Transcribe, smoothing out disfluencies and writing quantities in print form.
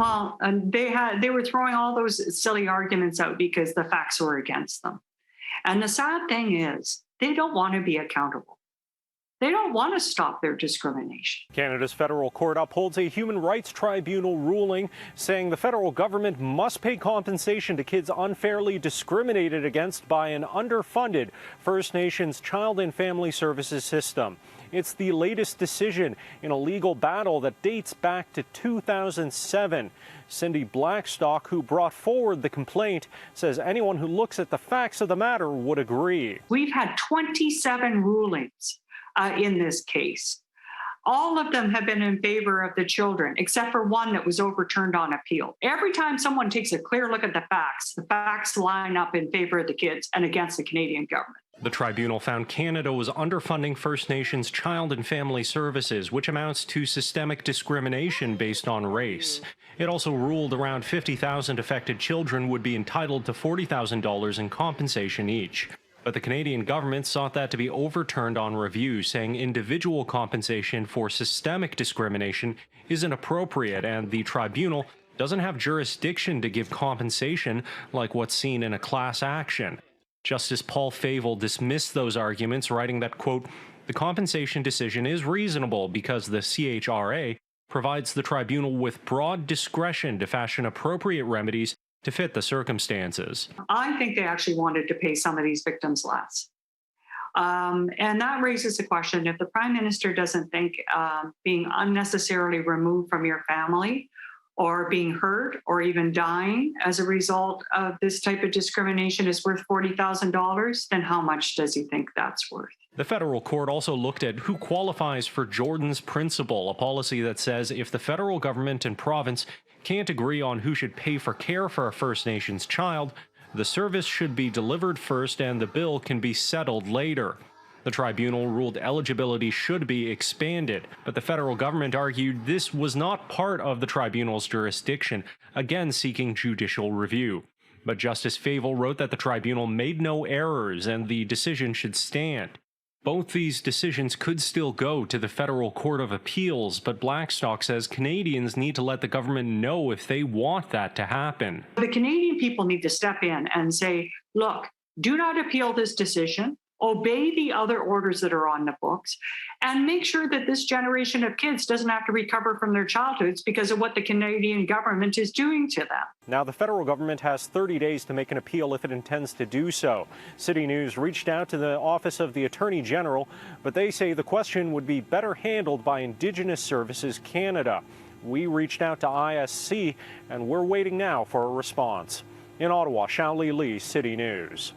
Well, and they were throwing all those silly arguments out because the facts were against them. And the sad thing is, they don't want to be accountable. They don't want to stop their discrimination. Canada's federal court upholds a Human Rights Tribunal ruling saying the federal government must pay compensation to kids unfairly discriminated against by an underfunded First Nations Child and Family Services system. It's the latest decision in a legal battle that dates back to 2007. Cindy Blackstock, who brought forward the complaint, says anyone who looks at the facts of the matter would agree. We've had 27 rulings in this case. All of them have been in favor of the children, except for one that was overturned on appeal. Every time someone takes a clear look at the facts line up in favor of the kids and against the Canadian government. The tribunal found Canada was underfunding First Nations Child and Family Services, which amounts to systemic discrimination based on race. It also ruled around 50,000 affected children would be entitled to $40,000 in compensation each. But the Canadian government sought that to be overturned on review, saying individual compensation for systemic discrimination isn't appropriate, and the tribunal doesn't have jurisdiction to give compensation like what's seen in a class action. Justice Paul Favel dismissed those arguments, writing that, quote, the compensation decision is reasonable because the CHRA provides the tribunal with broad discretion to fashion appropriate remedies to fit the circumstances. I think they actually wanted to pay some of these victims less. And that raises the question, if the Prime Minister doesn't think being unnecessarily removed from your family or being hurt or even dying as a result of this type of discrimination is worth $40,000, then how much does he think that's worth? The federal court also looked at who qualifies for Jordan's Principle, a policy that says if the federal government and province can't agree on who should pay for care for a First Nations child, the service should be delivered first and the bill can be settled later. The tribunal ruled eligibility should be expanded, but the federal government argued this was not part of the tribunal's jurisdiction, again seeking judicial review. But Justice Favel wrote that the tribunal made no errors and the decision should stand. Both these decisions could still go to the Federal Court of Appeals, but Blackstock says Canadians need to let the government know if they want that to happen. The Canadian people need to step in and say, look, do not appeal this decision. Obey the other orders that are on the books, and make sure that this generation of kids doesn't have to recover from their childhoods because of what the Canadian government is doing to them. Now, the federal government has 30 days to make an appeal if it intends to do so. CityNews reached out to the Office of the Attorney General, but they say the question would be better handled by Indigenous Services Canada. We reached out to ISC, and we're waiting now for a response. In Ottawa, Xiaoli Li, CityNews.